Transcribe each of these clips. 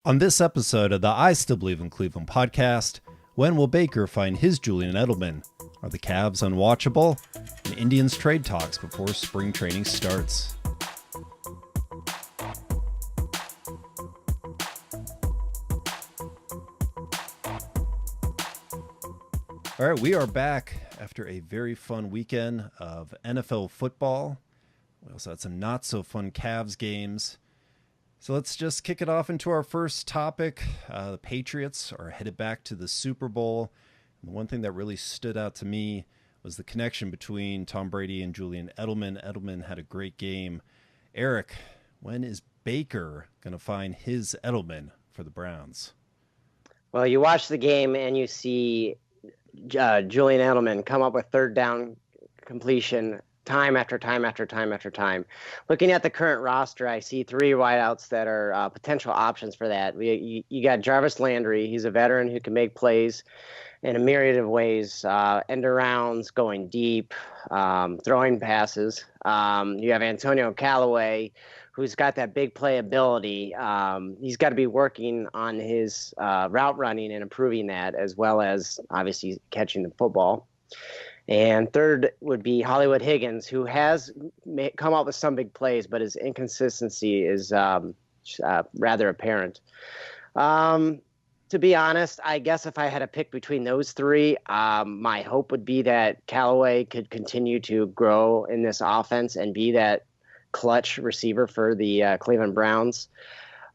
On this episode of the I Still Believe in Cleveland podcast, when will Baker find his Julian Edelman? Are the Cavs unwatchable? And Indians trade talks before spring training starts. All right, we are back after a very fun weekend of NFL football. We also had some not so fun Cavs games. So let's just kick it off into our first topic. The Patriots are headed back to the Super Bowl. And the one thing that really stood out to me was the connection between Tom Brady and Julian Edelman. Edelman had a great game. Eric, when is Baker going to find his Edelman for the Browns? Well, you watch the game and you see Julian Edelman come up with third down completion time after time after time after time. Looking at the current roster, I see three wideouts that are potential options for that. You got Jarvis Landry. He's a veteran who can make plays in a myriad of ways, end arounds, going deep, throwing passes. You have Antonio Callaway, who's got that big playability. He's got to be working on his route running and improving that, as well as obviously catching the football. And third would be Hollywood Higgins, who has come up with some big plays, but his inconsistency is rather apparent. To be honest, I guess if I had to pick between those three, my hope would be that Callaway could continue to grow in this offense and be that clutch receiver for the Cleveland Browns.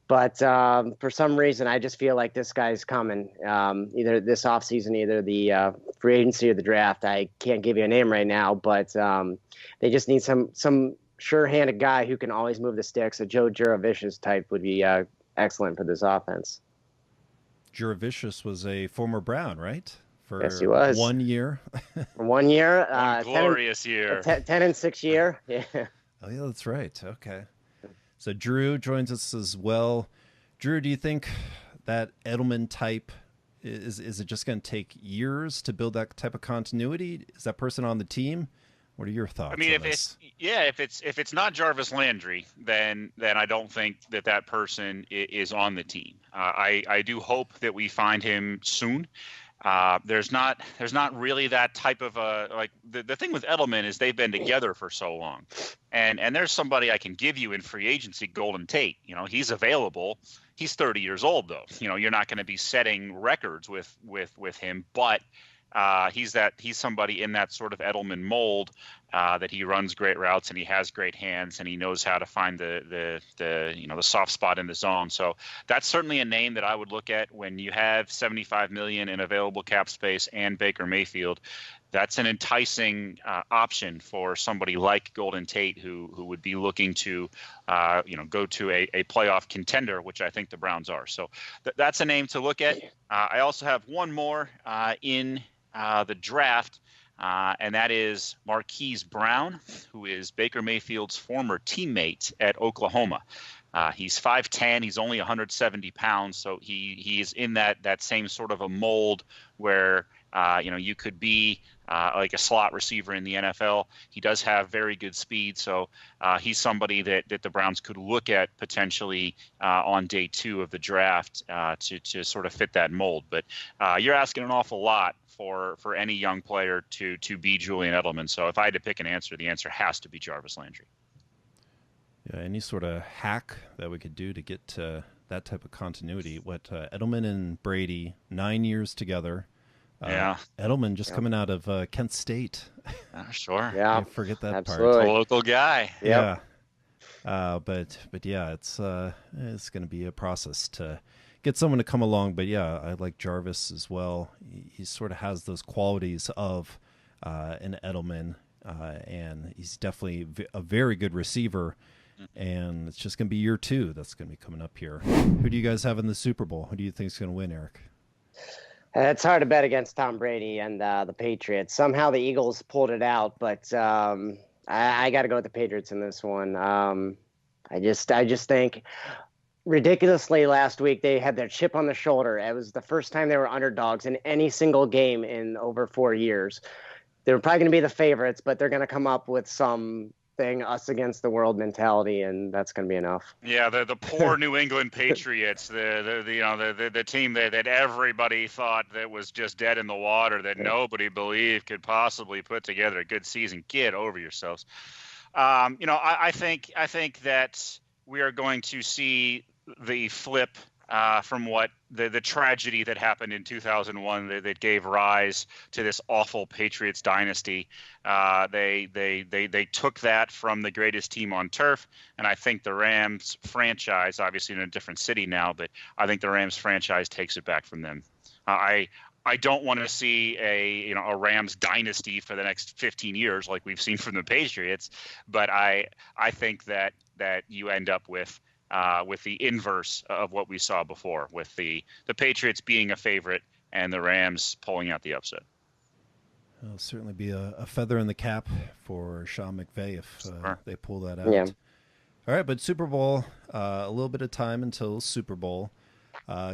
But for some reason, I just feel like this guy's coming either this offseason, either the free agency or the draft. I can't give you a name right now, but they just need some sure-handed guy who can always move the sticks. A Joe Juravicius type would be excellent for this offense. Juravicius was a former Brown, right? Yes, he was. 1 year. For 1 year. One glorious year. 10 and 6 year. Yeah. Oh, yeah, that's right. Okay. So Drew joins us as well. Drew, do you think that Edelman type, is it just going to take years to build that type of continuity? Is that person on the team? What are your thoughts? I mean, on this? if it's not Jarvis Landry, then I don't think that person is on the team. I do hope that we find him soon. There's not really that type of the thing with Edelman is they've been together for so long, and there's somebody I can give you in free agency, Golden Tate. You know, he's available. He's 30 years old though. You know, you're not going to be setting records with him, but he's somebody in that sort of Edelman mold, that he runs great routes and he has great hands and he knows how to find the soft spot in the zone. So that's certainly a name that I would look at when you have $75 million in available cap space and Baker Mayfield. That's an enticing option for somebody like Golden Tate who would be looking to go to a playoff contender, which I think the Browns are. So that's a name to look at. I also have one more in the draft, and that is Marquise Brown, who is Baker Mayfield's former teammate at Oklahoma. He's 5'10", he's only 170 pounds, so he is in that same sort of a mold where you could be like a slot receiver in the NFL. He does have very good speed, so he's somebody that the Browns could look at potentially on day 2 of the draft to sort of fit that mold. But you're asking an awful lot for any young player to be Julian Edelman. So if I had to pick an answer, the answer has to be Jarvis Landry. Yeah, any sort of hack that we could do to get to that type of continuity. Edelman and Brady, 9 years together. Yeah. Edelman just coming out of Kent State. Sure. Yeah. I forget that Absolutely. part. A local guy. Yep. Yeah. But yeah, it's going to be a process to get someone to come along. But yeah, I like Jarvis as well. He sort of has those qualities of an Edelman, and he's definitely a very good receiver. And it's just going to be year 2 that's going to be coming up here. Who do you guys have in the Super Bowl? Who do you think is going to win, Eric? It's hard to bet against Tom Brady and the Patriots. Somehow the Eagles pulled it out, but I got to go with the Patriots in this one. I just think ridiculously last week they had their chip on the shoulder. It was the first time they were underdogs in any single game in over 4 years. They're probably going to be the favorites, but they're going to come up with some thing, us against the world mentality, and that's going to be enough. Yeah, the poor New England Patriots, the team that everybody thought that was just dead in the water, that nobody believed could possibly put together a good season. Get over yourselves. I think that we are going to see the flip from what the tragedy that happened in 2001 that gave rise to this awful Patriots dynasty. They took that from the greatest team on turf, and I think the Rams franchise, obviously in a different city now, but I think the Rams franchise takes it back from them. I don't want to see a Rams dynasty for the next 15 years like we've seen from the Patriots, but I think that you end up with the inverse of what we saw before, with the Patriots being a favorite and the Rams pulling out the upset. It'll certainly be a feather in the cap for Sean McVay if they pull that out. Yeah. All right, but Super Bowl, a little bit of time until Super Bowl.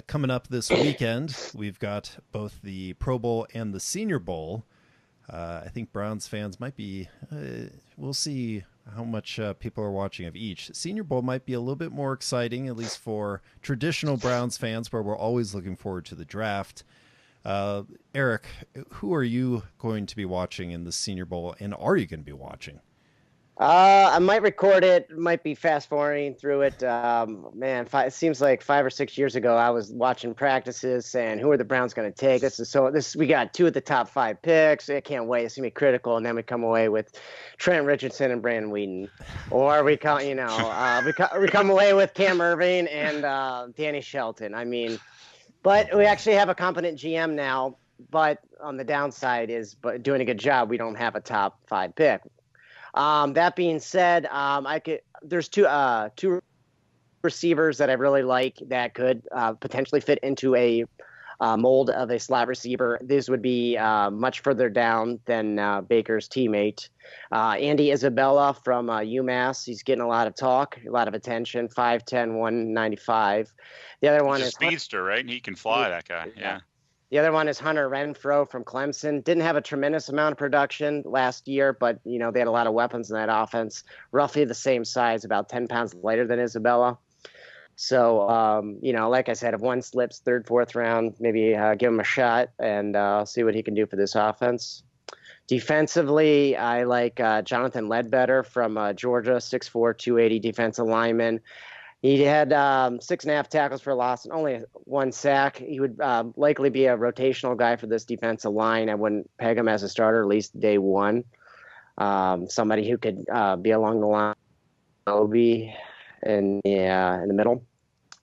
Coming up this weekend, we've got both the Pro Bowl and the Senior Bowl. I think Browns fans might be, we'll see how much people are watching of each. Senior Bowl might be a little bit more exciting, at least for traditional Browns fans, where we're always looking forward to the draft. Eric, who are you going to be watching in the Senior Bowl, and are you going to be watching? I might record it. Might be fast forwarding through it. It seems like 5 or 6 years ago, I was watching practices saying, "Who are the Browns going to take?" We got 2 of the top 5 picks. I can't wait. It's gonna be critical. And then we come away with Trent Richardson and Brandon Whedon, or we come away with Cam Irving and Danny Shelton. I mean, but we actually have a competent GM now. But on the downside is, but doing a good job, we don't have a top 5 pick. That being said, there's two receivers that I really like that could potentially fit into a mold of a slot receiver. This would be much further down than Baker's teammate. Andy Isabella from UMass. He's getting a lot of talk, a lot of attention, 5'10", 195. The other one is a speedster, right? And he can fly, that guy. Yeah. The other one is Hunter Renfrow from Clemson. Didn't have a tremendous amount of production last year, but, they had a lot of weapons in that offense. Roughly the same size, about 10 pounds lighter than Isabella. So, like I said, if one slips third, fourth round, maybe give him a shot and see what he can do for this offense. Defensively, I like Jonathan Ledbetter from Georgia, 6'4", 280 defensive lineman. He had 6.5 tackles for loss and only 1 sack. He would likely be a rotational guy for this defensive line. I wouldn't peg him as a starter, at least day one. Somebody who could be along the line, Obi in the middle.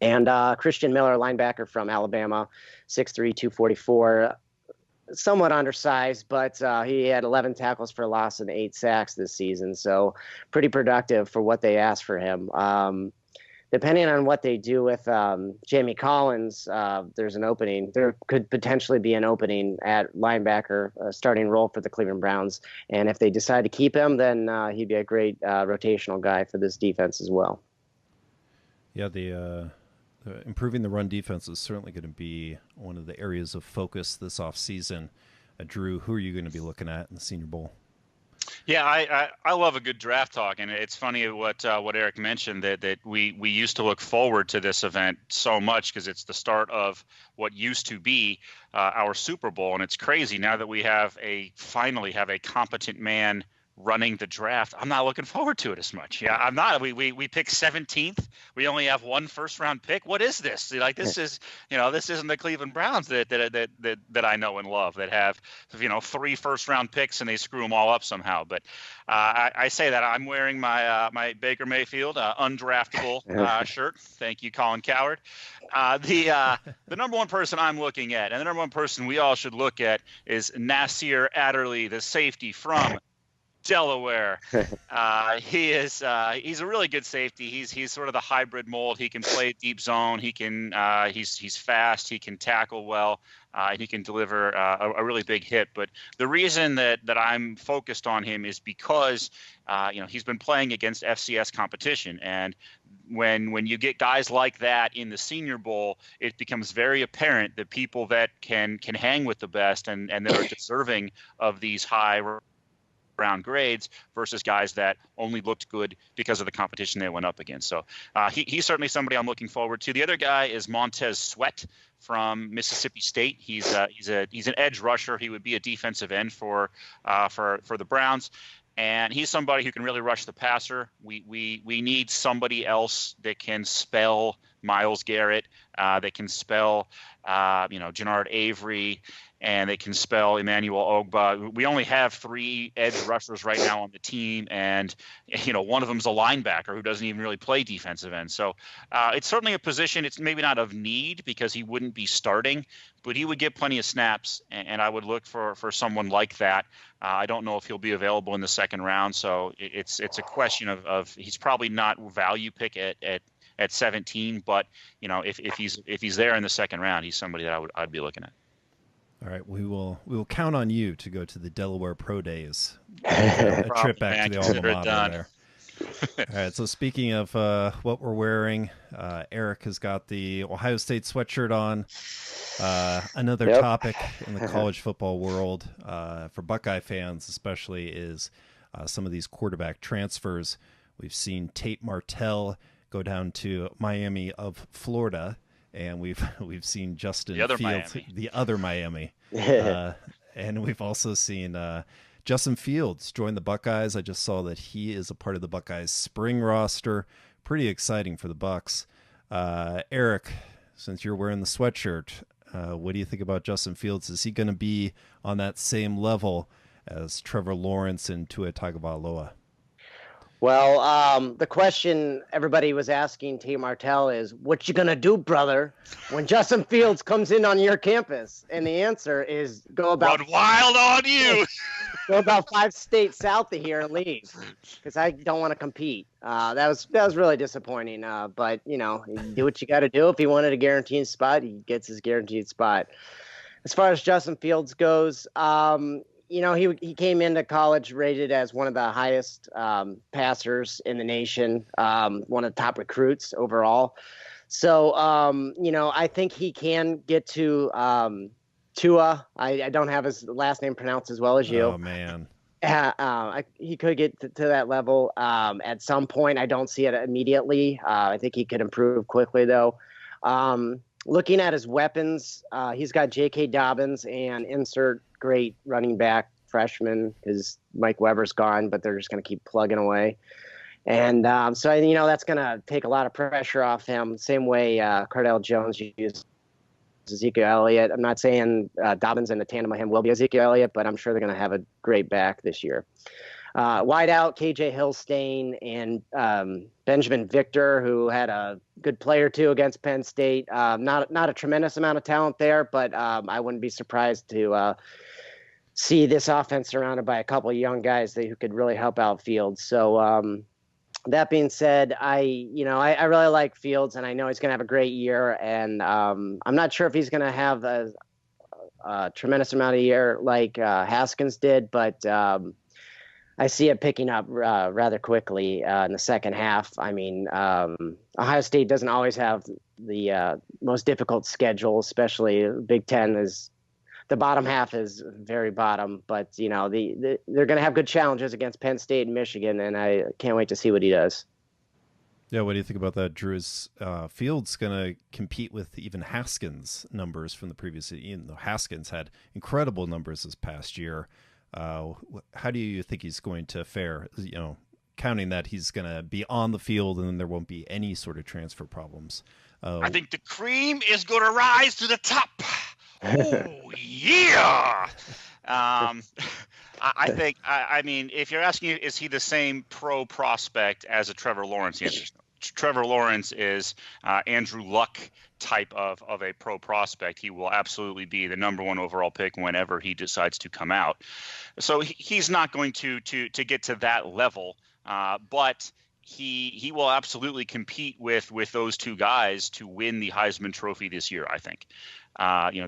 And Christian Miller, linebacker from Alabama, 6'3", 244. Somewhat undersized, but he had 11 tackles for loss and 8 sacks this season. So pretty productive for what they asked for him. Depending on what they do with Jamie Collins, there's an opening. There could potentially be an opening at linebacker, starting role for the Cleveland Browns. And if they decide to keep him, then he'd be a great rotational guy for this defense as well. Yeah, the improving the run defense is certainly going to be one of the areas of focus this offseason. Drew, who are you going to be looking at in the Senior Bowl? Yeah, I love a good draft talk, and it's funny what Eric mentioned that we used to look forward to this event so much because it's the start of what used to be our Super Bowl, and it's crazy now that we finally have a competent man running the draft. I'm not looking forward to it as much. Yeah, I'm not. We picked 17th. We only have 1 first-round pick. What is this? Like, this is, this isn't the Cleveland Browns that I know and love, that have 3 first-round picks and they screw them all up somehow. But I say that I'm wearing my my Baker Mayfield undraftable shirt. Thank you, Colin Cowherd. The number one person I'm looking at, and the number one person we all should look at, is Nasir Adderley, the safety from Delaware. He's a really good safety. He's sort of the hybrid mold. He can play deep zone. He's fast. He can tackle well. He can deliver a really big hit. But the reason that I'm focused on him is because he's been playing against FCS competition, and when you get guys like that in the Senior Bowl, it becomes very apparent that people that can hang with the best and that are deserving of these high round grades versus guys that only looked good because of the competition they went up against. So he's certainly somebody I'm looking forward to. The other guy is Montez Sweat from Mississippi State. He's an edge rusher. He would be a defensive end for the Browns. And he's somebody who can really rush the passer. We need somebody else that can spell Myles Garrett, that can spell Jannard Avery, and they can spell Emmanuel Ogba. We only have 3 edge rushers right now on the team, and one of them's a linebacker who doesn't even really play defensive end. So it's certainly a position. It's maybe not of need because he wouldn't be starting, but he would get plenty of snaps, and I would look for someone like that. I don't know if he'll be available in the second round, so it's a question of he's probably not value pick at 17, but if he's there in the second round, he's somebody that I'd be looking at. All right, we will count on you to go to the Delaware Pro Days. A trip back to the alma mater there. All right, so speaking of what we're wearing, Eric has got the Ohio State sweatshirt on. Another topic in the college football world for Buckeye fans especially is some of these quarterback transfers. We've seen Tate Martell go down to Miami of Florida, and we've seen Justin Fields, the other Miami. And we've also seen Justin Fields join the Buckeyes. I just saw that he is a part of the Buckeyes spring roster. Pretty exciting for the Bucks. Eric, since you're wearing the sweatshirt, what do you think about Justin Fields? Is he going to be on that same level as Trevor Lawrence and Tua Tagovailoa? Well, the question everybody was asking Tate Martell is, what you going to do, brother, when Justin Fields comes in on your campus? And the answer is go about run wild on you. Go about 5 states south of here and leave, because I don't want to compete. That was really disappointing. But, you do what you got to do. If he wanted a guaranteed spot, he gets his guaranteed spot. As far as Justin Fields goes, he came into college rated as one of the highest passers in the nation, one of the top recruits overall. So, I think he can get to Tua. I don't have his last name pronounced as well as you. Oh, man. He could get to that level at some point. I don't see it immediately. I think he could improve quickly, though. Looking at his weapons, he's got J.K. Dobbins and insert great running back freshman, because Mike Weber's gone, but they're just going to keep plugging away. And so that's going to take a lot of pressure off him. Same way Cardale Jones used Ezekiel Elliott. I'm not saying Dobbins and the tandem of him will be Ezekiel Elliott, but I'm sure they're going to have a great back this year. Wide out, KJ Hillstain and Benjamin Victor, who had a good play or two against Penn State. Not a tremendous amount of talent there, but I wouldn't be surprised to see this offense surrounded by a couple of young guys who could really help out Fields. So that being said, I really like Fields, and I know he's going to have a great year. And I'm not sure if he's going to have a tremendous amount of year like Haskins did, but I see it picking up rather quickly in the second half. I mean, Ohio State doesn't always have the most difficult schedule, especially Big Ten is the bottom half is very bottom, but they're going to have good challenges against Penn State and Michigan, and I can't wait to see what he does. Yeah, what do you think about that, Drew? Is Fields going to compete with even Haskins' numbers from the previous year? Even though Haskins had incredible numbers this past year, how do you think he's going to fare? Counting that he's going to be on the field and then there won't be any sort of transfer problems. I think the cream is going to rise to the top. Oh, yeah. I think, I mean, if you're asking, is he the same pro prospect as a Trevor Lawrence? The answer is no. Trevor Lawrence is Andrew Luck type of a pro prospect. He will absolutely be the number 1 overall pick whenever he decides to come out. So he's not going to get to that level, but he will absolutely compete with those 2 guys to win the Heisman Trophy this year, I think.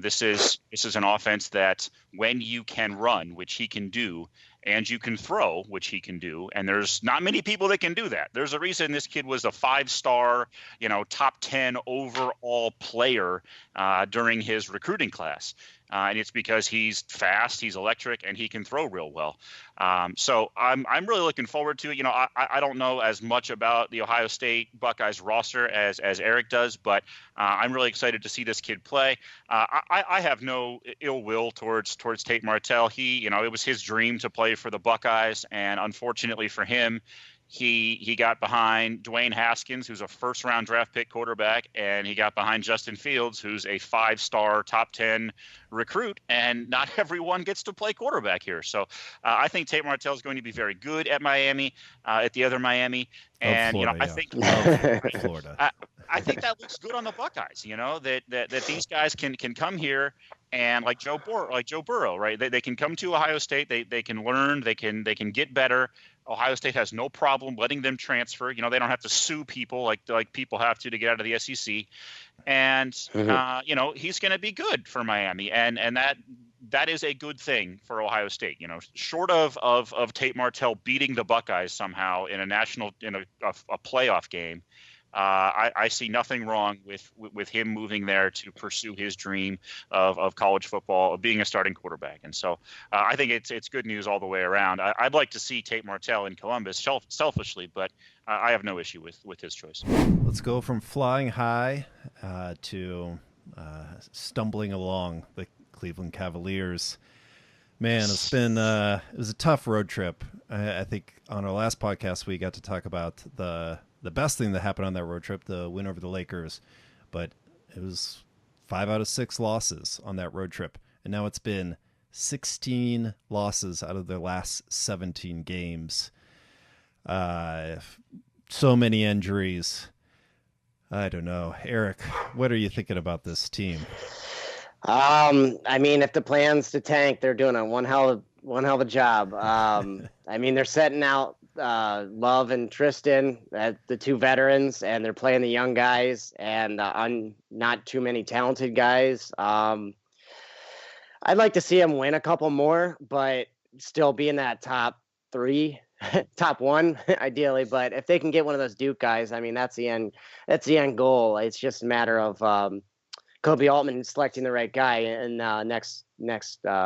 This is an offense that when you can run, which he can do, and you can throw, which he can do, and there's not many people that can do that. There's a reason this kid was a 5-star, top 10 overall player during his recruiting class. and it's because he's fast, he's electric, and he can throw real well. So I'm really looking forward to it. I don't know as much about the Ohio State Buckeyes roster as Eric does, but I'm really excited to see this kid play. I have no ill will towards Tate Martell. It was his dream to play for the Buckeyes, and unfortunately for him, he got behind Dwayne Haskins, who's a first-round draft pick quarterback, and he got behind Justin Fields, who's a 5-star top 10 recruit, and not everyone gets to play quarterback here. So I think Tate Martell is going to be very good at Miami, at the other Miami, and Florida, I think Florida. I think that looks good on the Buckeyes. That these guys can come here and like Joe Burrow, right? They can come to Ohio State. They can learn. They can get better. Ohio State has no problem letting them transfer. They don't have to sue people like people have to get out of the SEC. And he's going to be good for Miami, and that is a good thing for Ohio State. Short of Tate Martell beating the Buckeyes somehow in a playoff game. I see nothing wrong with him moving there to pursue his dream of college football, of being a starting quarterback. And so I think it's good news all the way around. I'd like to see Tate Martell in Columbus selfishly, but I have no issue with his choice. Let's go from flying high to stumbling along the Cleveland Cavaliers. Man, it was a tough road trip. I think on our last podcast we got to talk about the best thing that happened on that road trip, the win over the Lakers, but it was 5 out of 6 losses on that road trip. And now it's been 16 losses out of their last 17 games. So many injuries. I don't know. Eric, what are you thinking about this team? If the plan's to tank, they're doing one hell of a job. They're setting out Love and Tristan, the 2 veterans, and they're playing the young guys and not too many talented guys. I'd like to see them win a couple more, but still be in that top 3, top 1 ideally. But if they can get one of those Duke guys, that's the end. That's the end goal. It's just a matter of Kobe Altman selecting the right guy in next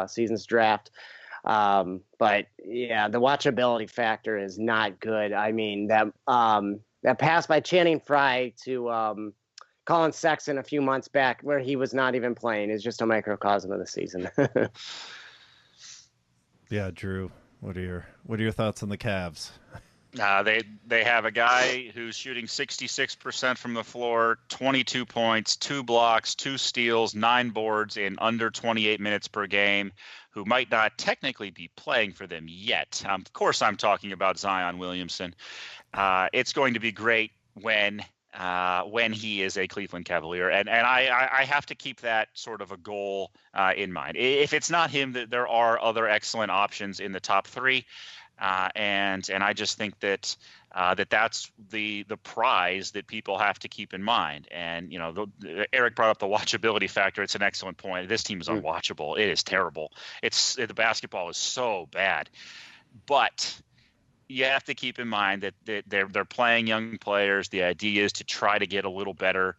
season's draft. But yeah, the watchability factor is not good. That pass by Channing Frye to Colin Sexton a few months back, where he was not even playing, is just a microcosm of the season. Yeah, Drew, what are your thoughts on the Cavs? They have a guy who's shooting 66% from the floor, 22 points, 2 blocks, 2 steals, 9 boards in under 28 minutes per game, who might not technically be playing for them yet. Of course, I'm talking about Zion Williamson. It's going to be great when he is a Cleveland Cavalier, and I have to keep that sort of a goal in mind. If it's not him, there are other excellent options in the top 3. And I just think that that's the prize that people have to keep in mind. And Eric brought up the watchability factor. It's an excellent point. This team is unwatchable. It is terrible. The basketball is so bad. But you have to keep in mind that they're playing young players. The idea is to try to get a little better.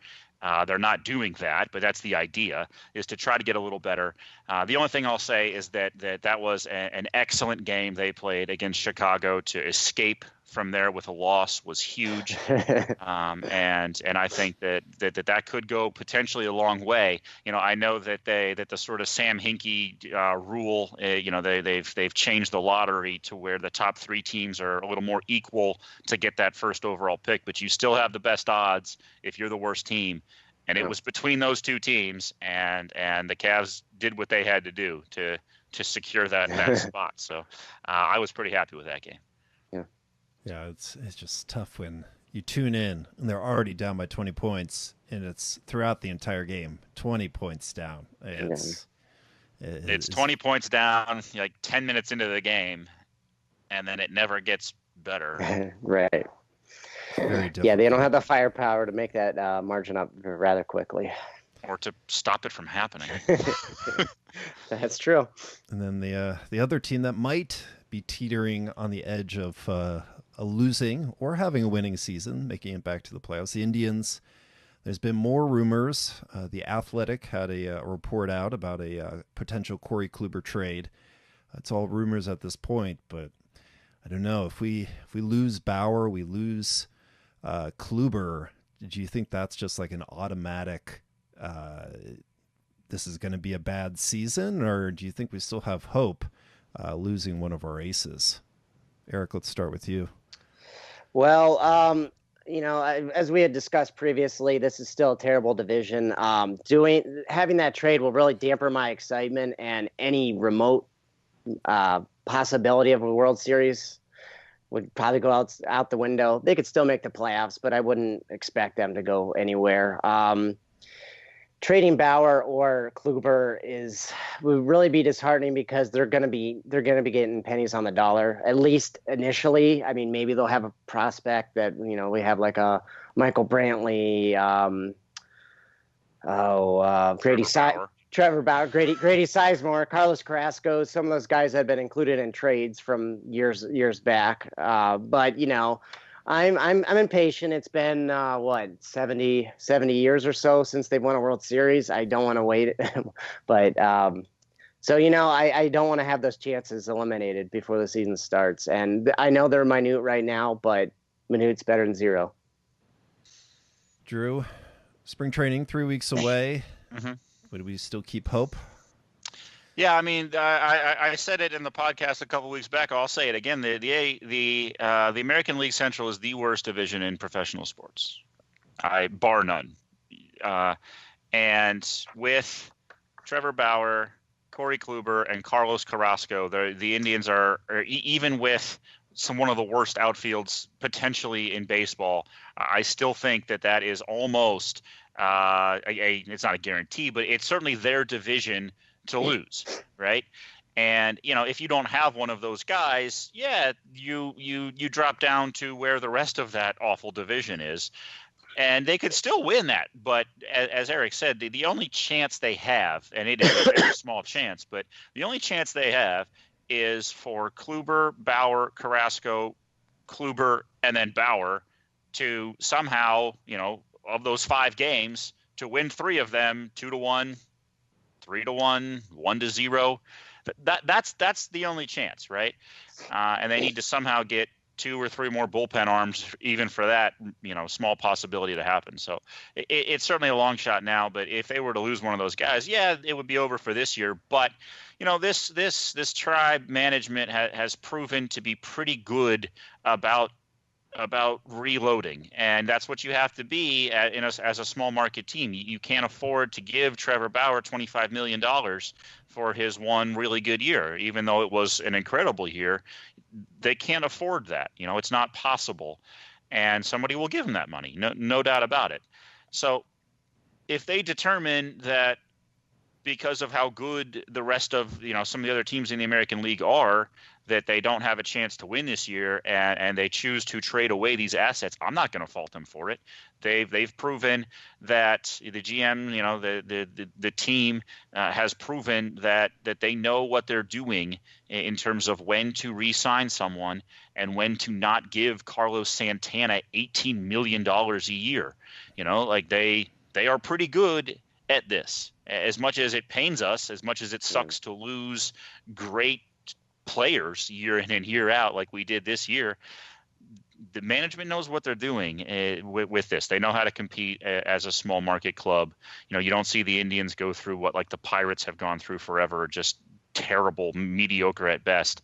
They're not doing that, but that's the idea, is to try to get a little better. The only thing I'll say is that was an excellent game they played against Chicago. To escape from there with a loss was huge. And I think that could go potentially a long way. I know that the sort of Sam Hinkie rule, they've changed the lottery to where the top 3 teams are a little more equal to get that first overall pick, but you still have the best odds if you're the worst team. And it was between those 2 teams, and the Cavs did what they had to do to secure that spot. So I was pretty happy with that game. Yeah, it's just tough when you tune in and they're already down by 20 points, and it's throughout the entire game, 20 points down. It's 20 points down, like 10 minutes into the game, and then it never gets better. Right. Very difficult. Yeah, they don't have the firepower to make that margin up rather quickly. Or to stop it from happening. That's true. And then the other team that might be teetering on the edge of a losing or having a winning season, making it back to the playoffs, the Indians. There's been more rumors. The Athletic had a report out about a potential Corey Kluber trade. It's all rumors at this point, but I don't know if we lose Bauer, we lose Kluber. Do you think that's just like an automatic? This is going to be a bad season, or do you think we still have hope losing one of our aces? Eric, let's start with you. Well, as we had discussed previously, this is still a terrible division. Having that trade will really dampen my excitement, and any remote possibility of a World Series would probably go out the window. They could still make the playoffs, but I wouldn't expect them to go anywhere. Trading Bauer or Kluber would really be disheartening because they're gonna be getting pennies on the dollar, at least initially. I mean, maybe they'll have a prospect that we have like a Michael Brantley, Trevor Bauer, Grady Sizemore, Carlos Carrasco. Some of those guys had been included in trades from years back. But I'm impatient. It's been 70 years or so since they've won a World Series. I don't want to wait, but so I don't want to have those chances eliminated before the season starts. And I know they're minute right now, but minute's better than zero. Drew, spring training 3 weeks away. Mm-hmm. Would we still keep hope? Yeah, I mean, I said it in the podcast a couple weeks back. I'll say it again. The American League Central is the worst division in professional sports, bar none. And with Trevor Bauer, Corey Kluber, and Carlos Carrasco, the Indians are even with one of the worst outfields potentially in baseball. I still think that is almost it's not a guarantee, but it's certainly their division to lose, right? And if you don't have one of those guys, you drop down to where the rest of that awful division is, and they could still win that. But as Eric said, the only chance they have, and it is a very small chance, but the only chance they have is for Kluber, Bauer, Carrasco, Kluber, and then Bauer to somehow, of those 5 games, to win 3 of them 2-1. 3-1, 1-0. That's the only chance, right? And they need to somehow get 2 or 3 more bullpen arms, even for that, small possibility to happen. So it's certainly a long shot now. But if they were to lose one of those guys, it would be over for this year. But this Tribe management has proven to be pretty good about reloading, and that's what you have to be as a small market team. You can't afford to give Trevor Bauer $25 million for his one really good year, even though it was an incredible year. They can't afford that. It's not possible, and somebody will give him that money, no doubt about it. So if they determine that because of how good the rest of some of the other teams in the American League are, that they don't have a chance to win this year, and they choose to trade away these assets, I'm not going to fault them for it. They've proven that the GM, the team has proven that they know what they're doing in terms of when to re-sign someone and when to not give Carlos Santana $18 million a year. They are pretty good at this. As much as it pains us, as much as it sucks to lose great players year in and year out like we did this year, the management knows what they're doing with this. They know how to compete as a small market club. You don't see the Indians go through what the Pirates have gone through forever, just terrible, mediocre at best.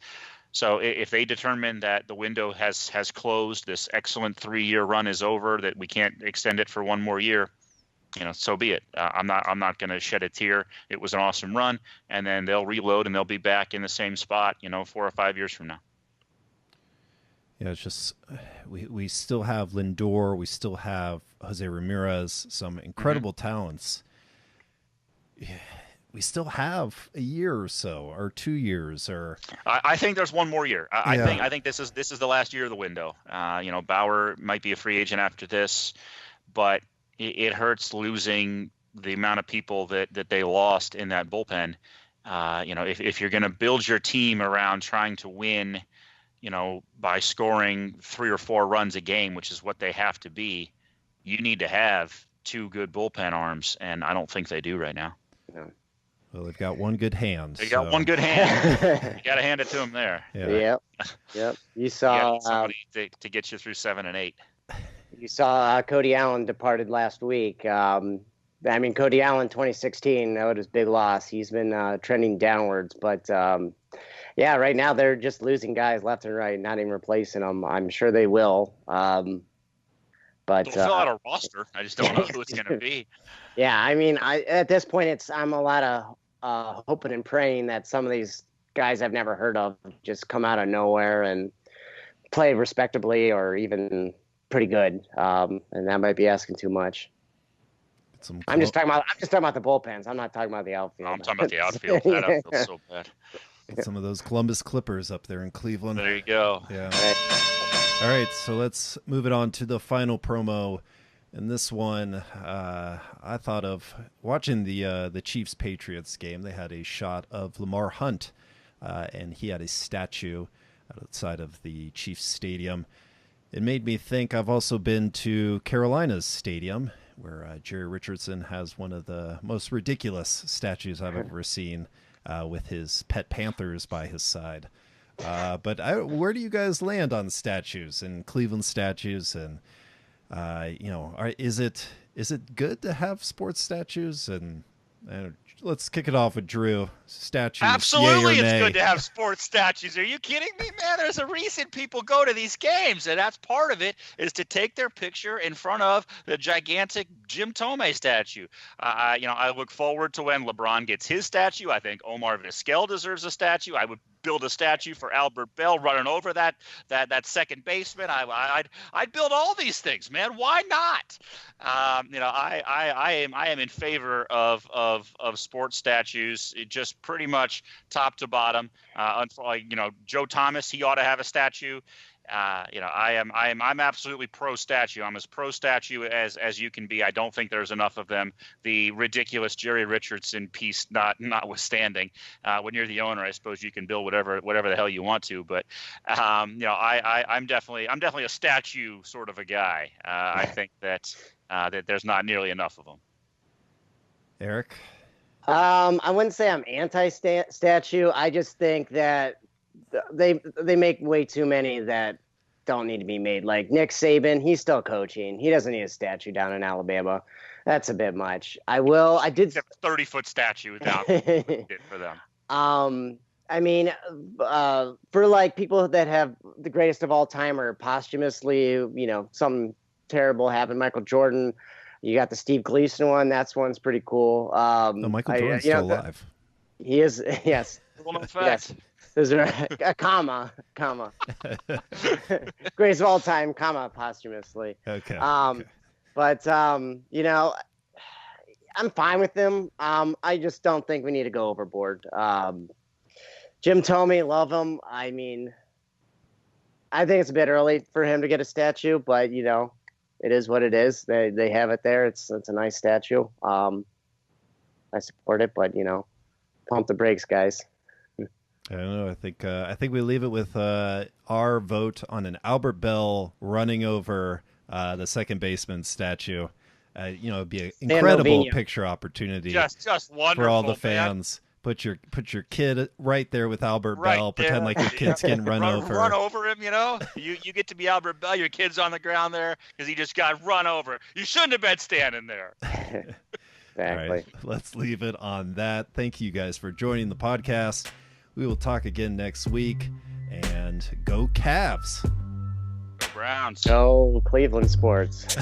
So if they determine that the window has closed, this excellent 3-year run is over, that we can't extend it for one more year, so be it. I'm not going to shed a tear. It was an awesome run, and then they'll reload and they'll be back in the same spot, 4 or 5 years from now. Yeah, it's just we still have Lindor, we still have Jose Ramirez, some incredible talents. Yeah, we still have a year or so, or 2 years, or I think there's one more year. I think this is the last year of the window. Bauer might be a free agent after this, but it hurts losing the amount of people that they lost in that bullpen. If you're going to build your team around trying to win, by scoring 3 or 4 runs a game, which is what they have to be, you need to have two good bullpen arms, and I don't think they do right now. No. Well, they've got one good hand. They got one good hand. You got to hand it to them there. Yeah. Yep. You You saw got somebody to get you through 7 and 8. You saw Cody Allen departed last week. I mean, Cody Allen, 2016, that was his big loss. He's been trending downwards. But, yeah, right now they're just losing guys left and right, not even replacing them. I'm sure they will. But They'll fill out a roster. I just don't know who it's going to be. Yeah, I mean, at this point, I'm a lot of hoping and praying that some of these guys I've never heard of just come out of nowhere and play respectably or even pretty good. And that might be asking too much. I'm just talking about the bullpens. I'm not talking about the outfield. I'm talking about the outfield. That outfield's so bad. Some of those Columbus Clippers up there in Cleveland. There you go. Yeah. All right, so let's move it on to the final promo. And this one, I thought of watching the Chiefs-Patriots game. They had a shot of Lamar Hunt, and he had a statue outside of the Chiefs Stadium. It made me think I've also been to Carolina's stadium, where Jerry Richardson has one of the most ridiculous statues I've ever seen, with his pet panthers by his side. But where do you guys land on statues and Cleveland statues? And is it good to have sports statues? And let's kick it off with Drew. Statues. Absolutely, yay or it's nay? good to have sports statues. Are you kidding me, man? There's a reason people go to these games, and that's part of it is to take their picture in front of the gigantic Jim Tomei statue. I look forward to when LeBron gets his statue. I think Omar Vizquel deserves a statue. I would build a statue for Albert Bell running over that second baseman. I'd build all these things, man. Why not? I am in favor of sports statues, just pretty much top to bottom. Joe Thomas, he ought to have a statue. I'm absolutely pro statue. I'm as pro statue as you can be. I don't think there's enough of them. The ridiculous Jerry Richardson piece notwithstanding, when you're the owner, I suppose you can build whatever the hell you want to. But I'm definitely a statue sort of a guy. I think that there's not nearly enough of them. Eric? I wouldn't say I'm anti-statue. I just think that they make way too many that don't need to be made. Like Nick Saban, he's still coaching. He doesn't need a statue down in Alabama. That's a bit much. I did a 30-foot statue down for them. I mean, for like people that have the greatest of all time or posthumously, something terrible happened. Michael Jordan. You got the Steve Gleason one. One's pretty cool. No, Michael Jordan's still alive. He is. Yes. Well, in fact. Yes. There's a comma. Greatest of all time, comma, posthumously. Okay. But I'm fine with them. I just don't think we need to go overboard. Jim Tomei, love him. I mean, I think it's a bit early for him to get a statue, but it is what it is. They have it there. It's a nice statue. I support it, but pump the brakes, guys. I don't know. I think we leave it with our vote on an Albert Bell running over the second baseman statue. It'd be an incredible picture opportunity. Just wonderful for all the fans. Man. Put your kid right there with Albert Bell. Pretend like your kid's getting run over. Run over him. You get to be Albert Bell. Your kid's on the ground there because he just got run over. You shouldn't have been standing there. Exactly. All right, let's leave it on that. Thank you guys for joining the podcast. We will talk again next week, and go Cavs. Go Browns. Go Cleveland sports.